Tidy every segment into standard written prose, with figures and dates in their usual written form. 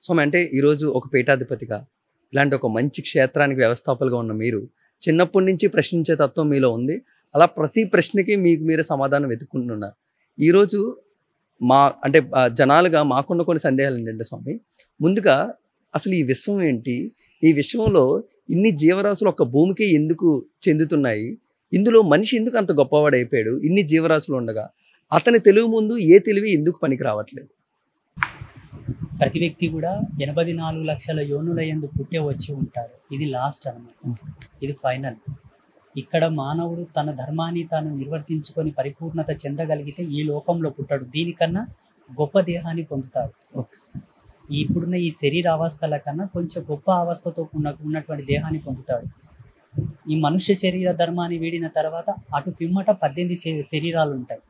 So అంటే ఈరోజు ఒక పీఠాధిపతిగా ఇలాంటి ఒక మంచి క్షేత్రానికి వ్యవస్థాపకులుగా ఉన్న మీరు చిన్నప్పటి నుంచి ప్రశ్నించే తత్వం మీలో ఉంది. అలా ప్రతి ప్రశ్నకి మీకు మీరే సమాధానం వెతుక్కుంటున్నారు. ఈరోజు మా అంటే జనాలుగా మాకున్న కొన్ని సందేహాలు ఏంటంటే స్వామి, ముందుగా అసలు ఈ విశ్వం ఏంటి? ఈ విశ్వంలో ఇన్ని జీవరాశులు ఒక్క భూమికి ఎందుకు చెందుతున్నాయి? ఇందులో మనిషి ఎందుకు అంత గొప్పవాడైపోయాడు? ఇన్ని జీవరాశులు ఉండగా అతని తెలివి ముందు ఏ తెలివి ఎందుకు పనికి రావట్లేదు? ప్రతి వ్యక్తి కూడా 84 లక్షల యోనుల యందు పుట్టే వచ్చి ఉంటారు. ఇది లాస్ట్ అన్నమాట. ఇది ఫైనల్. ఇక్కడ మానవుడు తన ధర్మాన్ని తాను నిర్వర్తించుకొని పరిపూర్ణత చెందగలిగితే ఈ లోకంలో పుట్టాడు. దీనికన్నా గొప్ప దేహాన్ని పొందుతాడు. ఇప్పుడున్న ఈ శరీర అవస్థల కన్నా కొంచెం గొప్ప అవస్థతో ఉన్నటువంటి దేహాన్ని పొందుతాడు. ఈ మనుష్య శరీర ధర్మాన్ని వీడిన తర్వాత అటు పిమ్మట 18 శరీరాలు ఉంటాయి.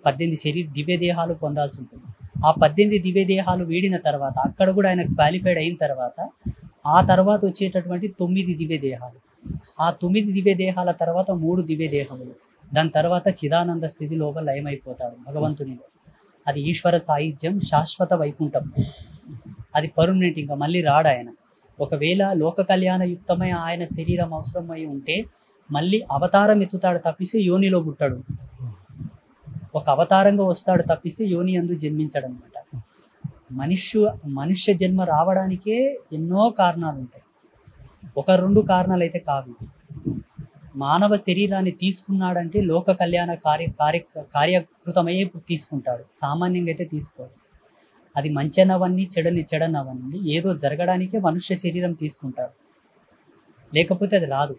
18 దివ్య దేహాలు పొందాల్సి ఉంటుంది. ఆ 18 దివ్య దేహాలు వీడిన తర్వాత అక్కడ కూడా ఆయన క్వాలిఫైడ్ అయిన తర్వాత ఆ తర్వాత వచ్చేటటువంటి 9 దివ్య దేహాలు. ఆ 9 దివ్య దేహాల తర్వాత 3 దివ్య దేహములు. దాని తర్వాత చిదానంద స్థితి లోపల లయమైపోతాడు భగవంతునిలో. అది ఈశ్వర సాయుధ్యం, శాశ్వత వైకుంఠం. అది పర్మనెంట్, ఇంకా మళ్ళీ రాడు ఆయన. ఒకవేళ లోక కళ్యాణయుక్తమై ఆయన శరీరం అవసరమై ఉంటే మళ్ళీ అవతారం ఎత్తుతాడు తప్పిస్తే యోనిలో పుట్టాడు. ఒక అవతారంగా వస్తాడు తప్పిస్తే యోని యందు జన్మించడం అనమాట. మనుష్య జన్మ రావడానికే ఎన్నో కారణాలు ఉంటాయి. 1-2 కారణాలు అయితే కాదు. మానవ శరీరాన్ని తీసుకున్నాడంటే లోక కళ్యాణ కార్యకృతమయ్యే తీసుకుంటాడు. సామాన్యంగా అయితే తీసుకోడు. అది మంచనవన్నీ చెడనవన్నీ ఏదో జరగడానికే మనుష్య శరీరం తీసుకుంటాడు. లేకపోతే అది రాదు.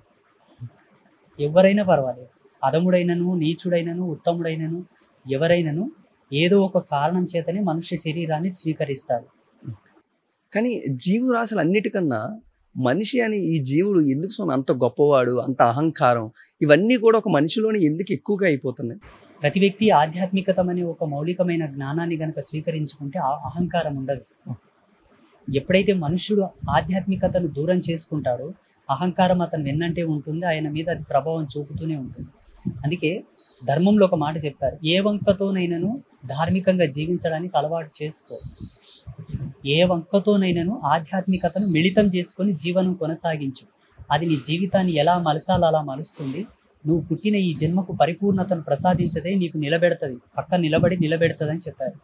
ఎవరైనా పర్వాలేదు, అధముడైనను, నీచుడైనను, ఉత్తముడైనను, ఎవరైనను ఏదో ఒక కారణం చేతనే మనుష్య శరీరాన్ని స్వీకరిస్తారు. కానీ జీవరాశులు అన్నిటికన్నా మనిషి అని ఈ జీవుడు ఎందుకు స్వామి అంత గొప్పవాడు, అంత అహంకారం, ఇవన్నీ కూడా ఒక మనిషిలోని ఎందుకు ఎక్కువగా అయిపోతున్నాయి? ప్రతి వ్యక్తి ఆధ్యాత్మికతమనే ఒక మౌలికమైన జ్ఞానాన్ని గనక స్వీకరించుకుంటే అహంకారం ఉండదు. ఎప్పుడైతే మనుష్యుడు ఆధ్యాత్మికతను దూరం చేసుకుంటాడో అహంకారం అతను వెన్నంటే ఉంటుంది. ఆయన మీద అది ప్రభావం చూపుతూనే ఉంటుంది. అందుకే ధర్మంలో ఒక మాట చెప్పారు, ఏ వంకతోనైనాను ధార్మికంగా జీవించడానికి అలవాటు చేసుకో. ఏ వంకతోనైనాను ఆధ్యాత్మికతను మిళితం చేసుకొని జీవనం కొనసాగించు. అది నీ జీవితాన్ని ఎలా మలచాలో అలా మలుస్తుంది. నువ్వు పుట్టిన ఈ జన్మకు పరిపూర్ణతను ప్రసాదించదే నీకు నిలబెడుతుంది, పక్క నిలబెడుతుంది అని చెప్పారు.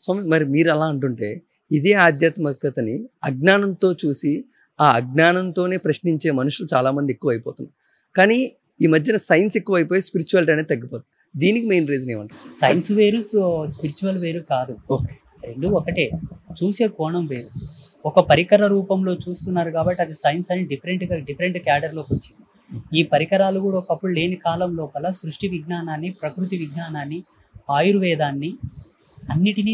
స్వామి మరి మీరు అలా అంటుంటే ఇదే ఆధ్యాత్మికతని అజ్ఞానంతో చూసి ఆ అజ్ఞానంతోనే ప్రశ్నించే మనుషులు చాలామంది ఎక్కువ అయిపోతున్నారు. కానీ ఈ మధ్యన సైన్స్ ఎక్కువైపోయి స్పిరిచువాలిటీ అనేది తగ్గిపోతుంది. దీనికి మెయిన్ రీజన్ ఏమంటారు? సైన్స్ వేరు, స్పిరిచువల్ వేరు కాదు. రెండు ఒకటే, చూసే కోణం వేరు. ఒక పరికర రూపంలో చూస్తున్నారు కాబట్టి అది సైన్స్ అని డిఫరెంట్ క్యాడర్లోకి వచ్చింది. ఈ పరికరాలు కూడా ఒకప్పుడు లేని కాలం లోపల సృష్టి విజ్ఞానాన్ని, ప్రకృతి విజ్ఞానాన్ని, ఆయుర్వేదాన్ని అన్నిటినీ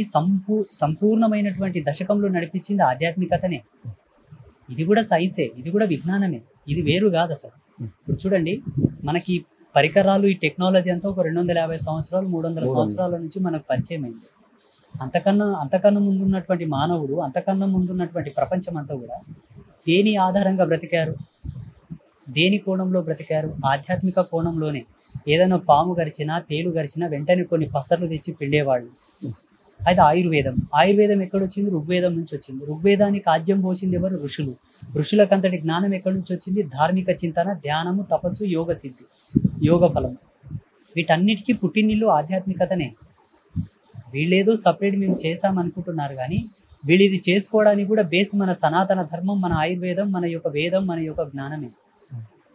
సంపూర్ణమైనటువంటి దశకంలో నడిపించింది ఆధ్యాత్మికతనే. ఇది కూడా సైన్సే, ఇది కూడా విజ్ఞానమే, ఇది వేరు కాదు అసలు. ఇప్పుడు చూడండి, మనకి పరికరాలు, ఈ టెక్నాలజీ అంతా ఒక 250 సంవత్సరాలు 300 సంవత్సరాల నుంచి మనకు పరిచయం అయింది. అంతకన్నా ముందున్నటువంటి మానవుడు, అంతకన్నా ముందున్నటువంటి ప్రపంచం అంతా కూడా దేని ఆధారంగా బ్రతికారు? దేని కోణంలో బ్రతికారు? ఆధ్యాత్మిక కోణంలోనే. ఏదైనా పాము గరిచినా, తేలు గరిచినా వెంటనే కొన్ని పసర్లు తెచ్చి పిండేవాళ్ళు. అయితే ఆయుర్వేదం ఎక్కడొచ్చింది? ఋగ్వేదం నుంచి వచ్చింది. ఋగ్వేదానికి ఆద్యం పోసింది ఎవరు? ఋషులు. ఋషులకంతటి జ్ఞానం ఎక్కడి నుంచి వచ్చింది? ధార్మిక చింతన, ధ్యానము, తపస్సు, యోగ సిద్ధి, యోగ ఫలము. వీటన్నిటికీ పుట్టినిల్లు ఆధ్యాత్మికతనే. వీళ్ళేదో సపరేట్ మేము చేసామనుకుంటున్నారు కానీ వీళ్ళు ఇది చేసుకోవడానికి కూడా బేస్ మన సనాతన ధర్మం, మన ఆయుర్వేదం, మన యొక్క వేదం, మన యొక్క జ్ఞానమే.